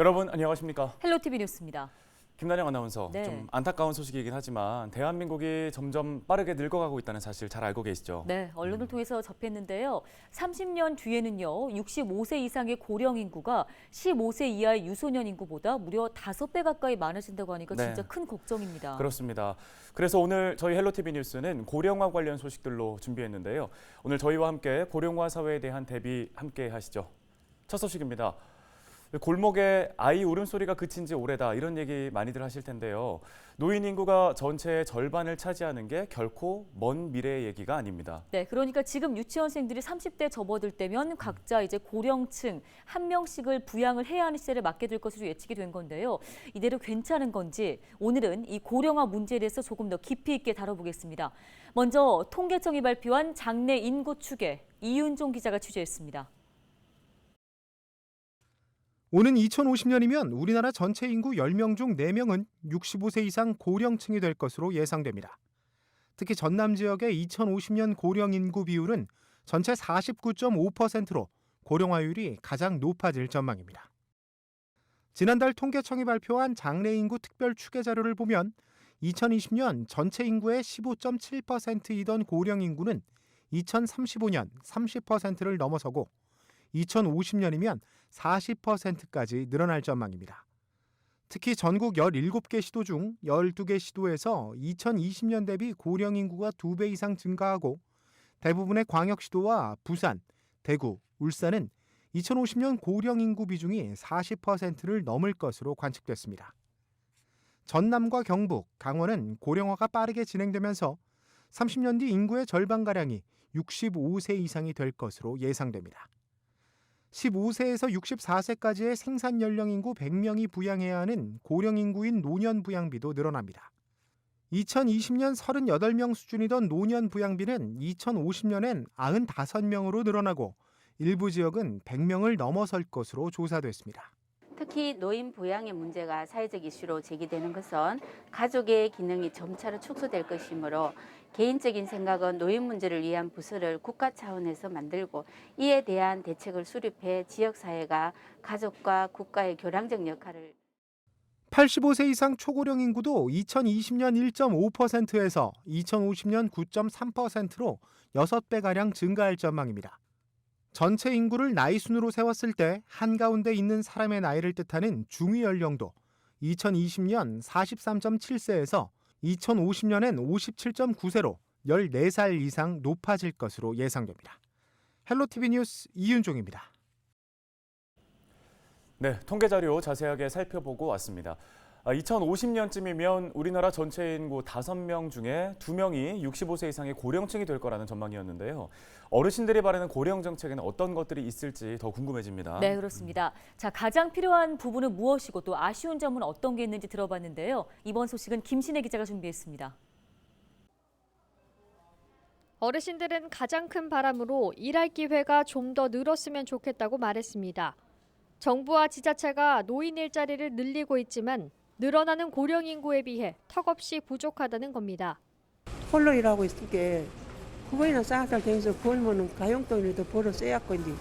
여러분 안녕하십니까? 헬로티비 뉴스입니다. 김난영 아나운서. 네. 좀 안타까운 소식이긴 하지만 대한민국이 점점 빠르게 늙어가고 있다는 사실 잘 알고 계시죠? 네, 언론을 통해서 접했는데요. 30년 뒤에는요, 65세 이상의 고령 인구가 15세 이하의 유소년 인구보다 무려 5배 가까이 많아진다고 하니까 네. 진짜 큰 걱정입니다. 그렇습니다. 그래서 오늘 저희 헬로티비 뉴스는 고령화 관련 소식들로 준비했는데요. 오늘 저희와 함께 고령화 사회에 대한 대비 함께 하시죠. 첫 소식입니다. 골목에 아이 울음소리가 그친 지 오래다 이런 얘기 많이들 하실 텐데요. 노인 인구가 전체의 절반을 차지하는 게 결코 먼 미래의 얘기가 아닙니다. 네, 그러니까 지금 유치원생들이 30대 접어들 때면 각자 이제 고령층 한 명씩을 부양을 해야 하는 시대를 맞게 될 것으로 예측이 된 건데요. 이대로 괜찮은 건지 오늘은 이 고령화 문제에 대해서 조금 더 깊이 있게 다뤄보겠습니다. 먼저 통계청이 발표한 장래 인구 추계 이윤종 기자가 취재했습니다. 오는 2050년이면 우리나라 전체 인구 10명 중 4명은 65세 이상 고령층이 될 것으로 예상됩니다. 특히 전남 지역의 2050년 고령 인구 비율은 전체 49.5%로 고령화율이 가장 높아질 전망입니다. 지난달 통계청이 발표한 장래 인구 특별 추계 자료를 보면 2020년 전체 인구의 15.7%이던 고령 인구는 2035년 30%를 넘어서고 2050년이면 40%까지 늘어날 전망입니다. 특히 전국 17개 시도 중 12개 시도에서 2020년 대비 고령 인구가 2배 이상 증가하고 대부분의 광역시도와 부산, 대구, 울산은 2050년 고령 인구 비중이 40%를 넘을 것으로 관측됐습니다. 전남과 경북, 강원은 고령화가 빠르게 진행되면서 30년 뒤 인구의 절반가량이 65세 이상이 될 것으로 예상됩니다. 15세에서 64세까지의 생산 연령 인구 100명이 부양해야 하는 고령 인구인 노년 부양비도 늘어납니다. 2020년 38명 수준이던 노년 부양비는 2050년엔 95명으로 늘어나고 일부 지역은 100명을 넘어설 것으로 조사됐습니다. 특히 노인 부양의 문제가 사회적 이슈로 제기되는 것은 가족의 기능이 점차로 축소될 것이므로 개인적인 생각은 노인 문제를 위한 부서를 국가 차원에서 만들고 이에 대한 대책을 수립해 지역사회가 가족과 국가의 교량적 역할을 85세 이상 초고령 인구도 2020년 1.5%에서 2050년 9.3%로 6배가량 증가할 전망입니다. 전체 인구를 나이 순으로 세웠을 때 한가운데 있는 사람의 나이를 뜻하는 중위 연령도 2020년 43.7세에서 2050년엔 57.9세로 14살 이상 높아질 것으로 예상됩니다. 헬로티비 뉴스 이윤종입니다. 네, 통계 자료 자세하게 살펴보고 왔습니다. 2050년쯤이면 우리나라 전체 인구 5명 중에 2명이 65세 이상의 고령층이 될 거라는 전망이었는데요. 어르신들이 바라는 고령 정책에는 어떤 것들이 있을지 더 궁금해집니다. 네, 그렇습니다. 자, 가장 필요한 부분은 무엇이고 또 아쉬운 점은 어떤 게 있는지 들어봤는데요. 이번 소식은 김신혜 기자가 준비했습니다. 어르신들은 가장 큰 바람으로 일할 기회가 좀 더 늘었으면 좋겠다고 말했습니다. 정부와 지자체가 노인 일자리를 늘리고 있지만 늘어나는 고령 인구에 비해 턱없이 부족하다는 겁니다. 홀로 일하고 있을게 그거이나 싹싹 댕서 벌면은 가용돈이라도 벌어 써야 건지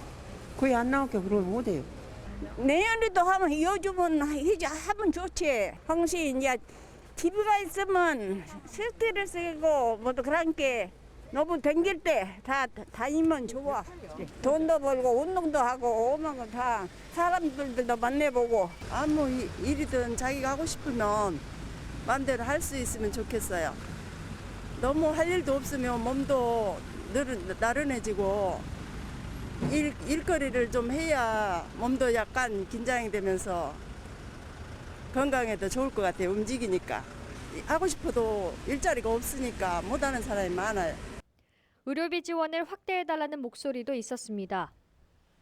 거의 안 나오게 그러면 못해요. 내년에도 하면 요즘은 이제 하면 좋지. 혹시 이제 TV가 있으면 스트레스고 뭐도 그런 게 너무 댕길 때 다 다니면 좋아. 돈도 벌고 운동도 하고 오면 다 사람들도 만나보고 아무 일이든 자기가 하고 싶으면 마음대로 할 수 있으면 좋겠어요. 너무 할 일도 없으면 몸도 나른해지고 일거리를 좀 해야 몸도 약간 긴장이 되면서 건강에도 좋을 것 같아요. 움직이니까. 하고 싶어도 일자리가 없으니까 못하는 사람이 많아요. 의료비 지원을 확대해달라는 목소리도 있었습니다.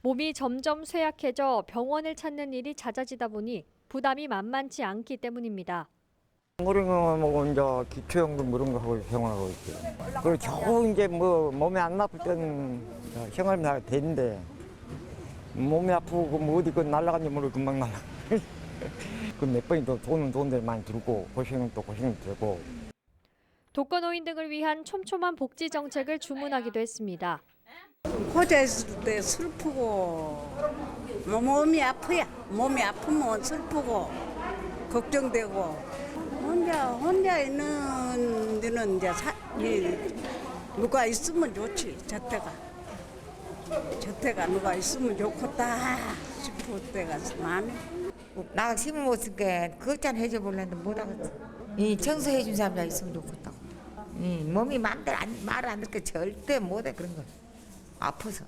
몸이 점점 쇠약해져 병원을 찾는 일이 잦아지다 보니 부담이 만만치 않기 때문입니다. 모르고 이제 기초연금 이런 거 하고 생활하고 있죠. 그리고 겨우 이제 뭐 몸이 안 아플 때는 생활이 다 되는데 몸이 아프고 뭐 어디 그 날아간지 모르고 금방 날아. 그 몇 번이 또 돈은 좋은 데 많이 들고 고생은 또 고생이 되고. 독거노인 등을 위한 촘촘한 복지 정책을 주문하기도 했습니다. 호자 있을 때 슬프고 몸이 아프야. 몸이 아프면 슬프고 걱정되고 혼자 있는 데는 이제 누가 있으면 좋지. 저태가 누가 있으면 좋겠다 싶을 때가 많네. 나 힘을 못 쓰니까 그것만 해줘 볼랬는데 못 하겠어. 이 청소해 준 사람이 있으면 좋겠다고. 이 몸이 맘대로 말 안 듣게 절대 못해 그런 걸. 아파서.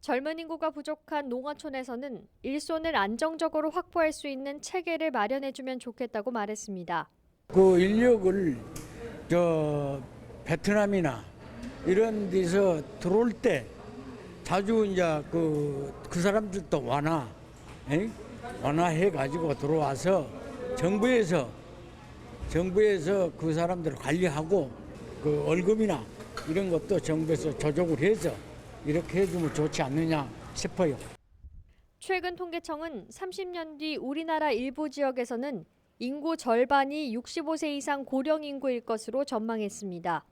젊은 인구가 부족한 농어촌에서는 일손을 안정적으로 확보할 수 있는 체계를 마련해주면 좋겠다고 말했습니다. 그 인력을 베트남이나 이런 데서 들어올 때 자주 이제 그 사람들도 완화해 가지고 들어와서 정부에서 그 사람들을 관리하고 그 월급이나 이런 것도 정부에서 조정을 해서 이렇게 해주면 좋지 않느냐 싶어요. 최근 통계청은 30년 뒤 우리나라 일부 지역에서는 인구 절반이 65세 이상 고령 인구일 것으로 전망했습니다.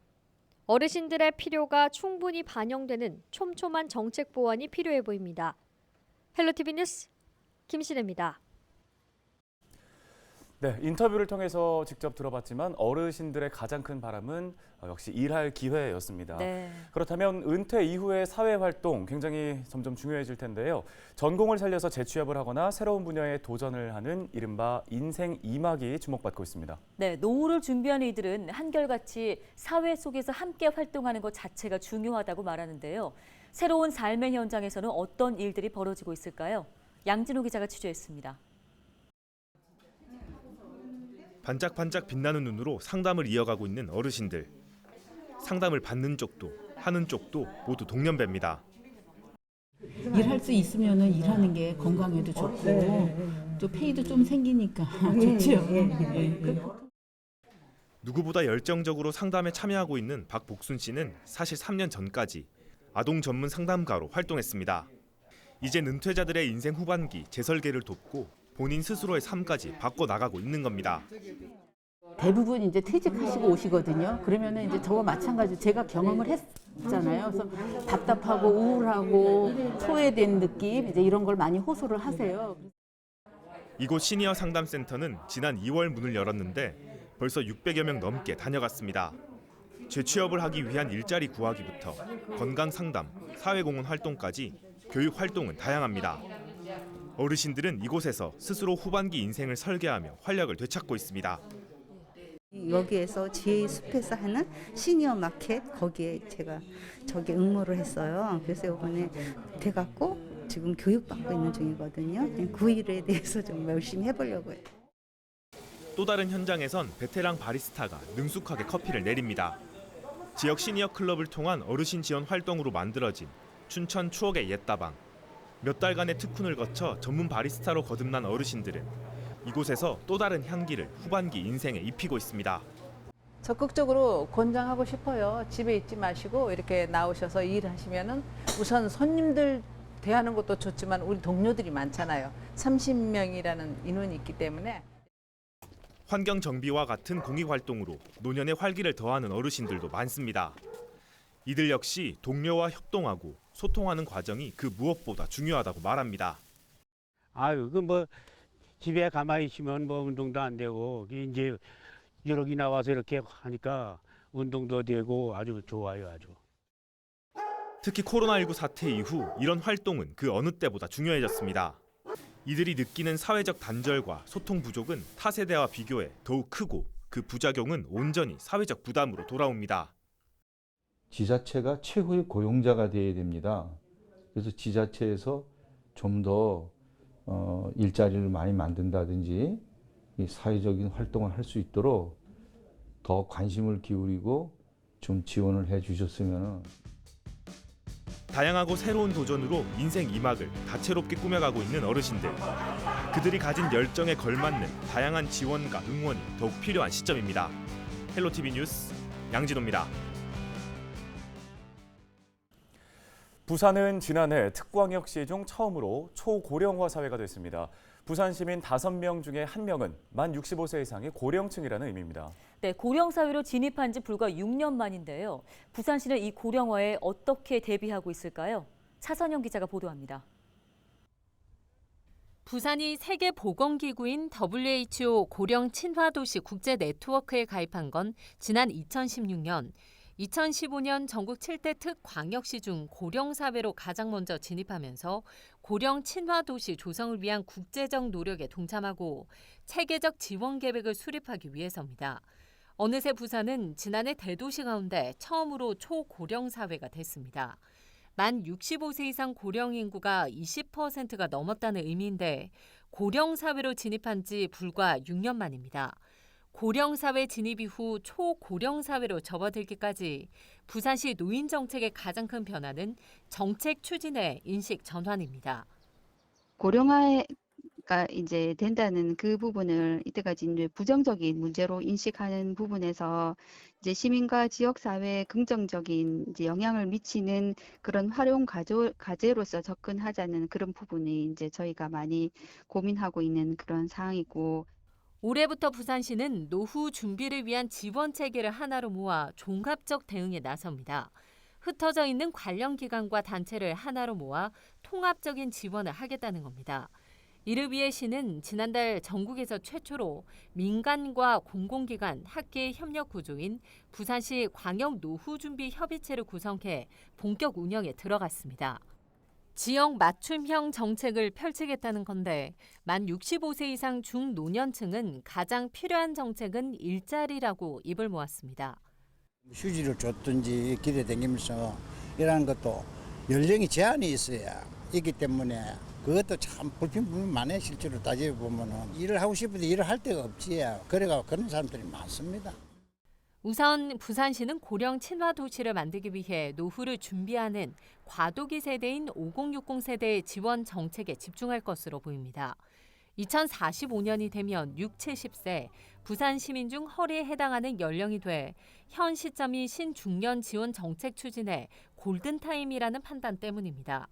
어르신들의 필요가 충분히 반영되는 촘촘한 정책 보완이 필요해 보입니다. 헬로티비 뉴스 김신혜입니다. 네, 인터뷰를 통해서 직접 들어봤지만 어르신들의 가장 큰 바람은 역시 일할 기회였습니다. 네. 그렇다면 은퇴 이후의 사회활동 굉장히 점점 중요해질 텐데요. 전공을 살려서 재취업을 하거나 새로운 분야에 도전을 하는 이른바 인생 2막이 주목받고 있습니다. 네, 노후를 준비하는 이들은 한결같이 사회 속에서 함께 활동하는 것 자체가 중요하다고 말하는데요. 새로운 삶의 현장에서는 어떤 일들이 벌어지고 있을까요? 양진호 기자가 취재했습니다. 반짝반짝 빛나는 눈으로 상담을 이어가고 있는 어르신들. 상담을 받는 쪽도 하는 쪽도 모두 동년배입니다. 일할 수 있으면은 일하는 게 건강에도 좋고 또 페이도 좀 생기니까 좋죠. 누구보다 열정적으로 상담에 참여하고 있는 박복순 씨는 사실 3년 전까지 아동 전문 상담가로 활동했습니다. 이제 은퇴자들의 인생 후반기 재설계를 돕고 본인 스스로의 삶까지 바꿔 나가고 있는 겁니다. 대부분 이제 퇴직하시고 오시거든요. 그러면은 이제 저와 마찬가지로 제가 경험을 했잖아요. 그래서 답답하고 우울하고 소외된 느낌 이제 이런 걸 많이 호소를 하세요. 이곳 시니어 상담센터는 지난 2월 문을 열었는데 벌써 600여 명 넘게 다녀갔습니다. 재취업을 하기 위한 일자리 구하기부터 건강 상담, 사회공헌 활동까지 교육 활동은 다양합니다. 어르신들은 이곳에서 스스로 후반기 인생을 설계하며 활력을 되찾고 있습니다. 여기에서 지혜의 숲에서 하는 시니어 마켓 거기에 제가 응모를 했어요. 그래서 이번에 돼갖고 지금 교육받고 있는 중이거든요. 그 일에 대해서 좀 열심히 해보려고요. 또 다른 현장에선 베테랑 바리스타가 능숙하게 커피를 내립니다. 지역 시니어 클럽을 통한 어르신 지원 활동으로 만들어진 춘천 추억의 옛다방. 몇 달간의 특훈을 거쳐 전문 바리스타로 거듭난 어르신들은 이곳에서 또 다른 향기를 후반기 인생에 입히고 있습니다. 적극적으로 권장하고 싶어요. 집에 있지 마시고 이렇게 나오셔서 일하시면은 우선 손님들 대하는 것도 좋지만 우리 동료들이 많잖아요. 30명이라는 인원이 있기 때문에. 환경 정비와 같은 공익 활동으로 노년의 활기를 더하는 어르신들도 많습니다. 이들 역시 동료와 협동하고 소통하는 과정이 그 무엇보다 중요하다고 말합니다. 그 집에 가만히 있으면 운동도 안 되고 이제 여기 나와서 이렇게 하니까 운동도 되고 아주 좋아요, 아주. 특히 코로나19 사태 이후 이런 활동은 그 어느 때보다 중요해졌습니다. 이들이 느끼는 사회적 단절과 소통 부족은 타 세대와 비교해 더욱 크고 그 부작용은 온전히 사회적 부담으로 돌아옵니다. 지자체가 최후의 고용자가 되어야 됩니다. 그래서 지자체에서 좀 더 일자리를 많이 만든다든지 이 사회적인 활동을 할 수 있도록 더 관심을 기울이고 좀 지원을 해 주셨으면. 다양하고 새로운 도전으로 인생 2막을 다채롭게 꾸며가고 있는 어르신들. 그들이 가진 열정에 걸맞는 다양한 지원과 응원이 더욱 필요한 시점입니다. 헬로티비 뉴스 양진호입니다. 부산은 지난해 특광역시 중 처음으로 초고령화 사회가 됐습니다. 부산 시민 5명 중에 1명은 만 65세 이상의 고령층이라는 의미입니다. 네, 고령 사회로 진입한 지 불과 6년 만인데요. 부산시는 이 고령화에 어떻게 대비하고 있을까요? 차선영 기자가 보도합니다. 부산이 세계보건기구인 WHO 고령 친화도시 국제 네트워크에 가입한 건 지난 2016년, 2015년 전국 7대 특광역시 중 고령사회로 가장 먼저 진입하면서 고령 친화도시 조성을 위한 국제적 노력에 동참하고 체계적 지원 계획을 수립하기 위해서입니다. 어느새 부산은 지난해 대도시 가운데 처음으로 초고령사회가 됐습니다. 만 65세 이상 고령 인구가 20%가 넘었다는 의미인데 고령사회로 진입한 지 불과 6년 만입니다. 고령사회 진입 이후 초고령사회로 접어들기까지 부산시 노인정책의 가장 큰 변화는 정책 추진의 인식 전환입니다. 고령화가 이제 된다는 그 부분을 이때까지 이제 부정적인 문제로 인식하는 부분에서 이제 시민과 지역사회에 긍정적인 이제 영향을 미치는 그런 활용 과제로서 접근하자는 그런 부분이 이제 저희가 많이 고민하고 있는 그런 사항이고. 올해부터 부산시는 노후 준비를 위한 지원 체계를 하나로 모아 종합적 대응에 나섭니다. 흩어져 있는 관련 기관과 단체를 하나로 모아 통합적인 지원을 하겠다는 겁니다. 이를 위해 시는 지난달 전국에서 최초로 민간과 공공기관, 학계의 협력 구조인 부산시 광역노후준비협의체를 구성해 본격 운영에 들어갔습니다. 지역 맞춤형 정책을 펼치겠다는 건데 만 65세 이상 중노년층은 가장 필요한 정책은 일자리라고 입을 모았습니다. 휴지를 줬든지 길에 다니면서 일하는 것도 연령이 제한이 있어야 있기 때문에 그것도 참 불평불만 많아요. 실제로 따져보면 일을 하고 싶은데 일을 할 데가 없지. 그래가 그런 사람들이 많습니다. 우선 부산시는 고령 친화 도시를 만들기 위해 노후를 준비하는 과도기 세대인 5060 세대의 지원 정책에 집중할 것으로 보입니다. 2045년이 되면 6, 70세 부산 시민 중 허리에 해당하는 연령이 돼 현 시점이 신중년 지원 정책 추진의 골든타임이라는 판단 때문입니다.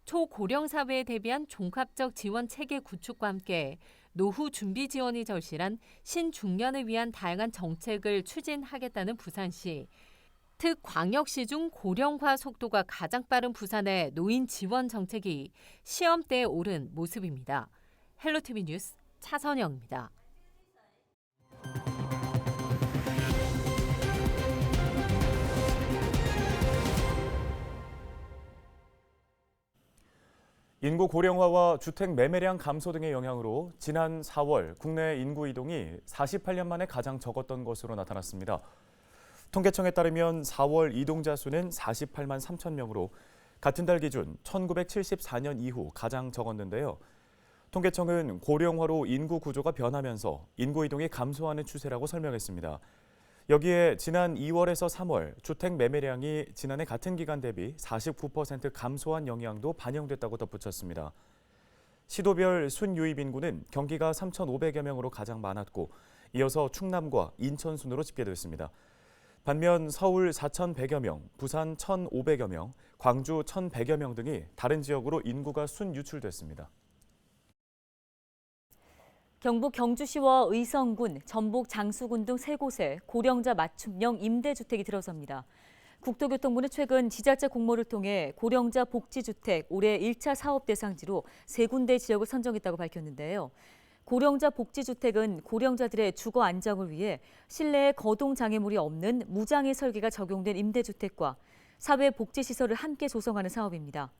초고령 사회에 대비한 종합적 지원 체계 구축과 함께 노후 준비 지원이 절실한 신중년을 위한 다양한 정책을 추진하겠다는 부산시. 특광역시 중 고령화 속도가 가장 빠른 부산의 노인 지원 정책이 시험대에 오른 모습입니다. 헬로티비 뉴스 차선영입니다. 인구 고령화와 주택 매매량 감소 등의 영향으로 지난 4월 국내 인구 이동이 48년 만에 가장 적었던 것으로 나타났습니다. 통계청에 따르면 4월 이동자 수는 48만 3천 명으로 같은 달 기준 1974년 이후 가장 적었는데요. 통계청은 고령화로 인구 구조가 변하면서 인구 이동이 감소하는 추세라고 설명했습니다. 여기에 지난 2월에서 3월 주택 매매량이 지난해 같은 기간 대비 49% 감소한 영향도 반영됐다고 덧붙였습니다. 시도별 순유입 인구는 경기가 3,500여 명으로 가장 많았고 이어서 충남과 인천 순으로 집계됐습니다. 반면 서울 4,100여 명, 부산 1,500여 명, 광주 1,100여 명 등이 다른 지역으로 인구가 순유출됐습니다. 경북 경주시와 의성군, 전북 장수군 등 3곳에 고령자 맞춤형 임대주택이 들어섭니다. 국토교통부는 최근 지자체 공모를 통해 고령자 복지주택 올해 1차 사업 대상지로 3군데 지역을 선정했다고 밝혔는데요. 고령자 복지주택은 고령자들의 주거 안정을 위해 실내에 거동 장애물이 없는 무장애 설계가 적용된 임대주택과 사회복지시설을 함께 조성하는 사업입니다.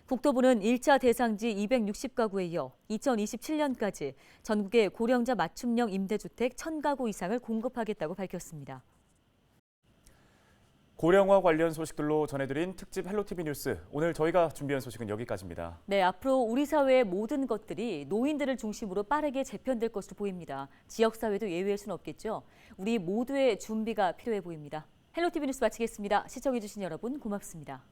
국토부는 1차 대상지 260가구에 이어 2027년까지 전국에 고령자 맞춤형 임대주택 1,000가구 이상을 공급하겠다고 밝혔습니다. 고령화 관련 소식들로 전해드린 특집 헬로티비 뉴스. 오늘 저희가 준비한 소식은 여기까지입니다. 네, 앞으로 우리 사회의 모든 것들이 노인들을 중심으로 빠르게 재편될 것으로 보입니다. 지역사회도 예외일 수는 없겠죠. 우리 모두의 준비가 필요해 보입니다. 헬로티비 뉴스 마치겠습니다. 시청해주신 여러분 고맙습니다.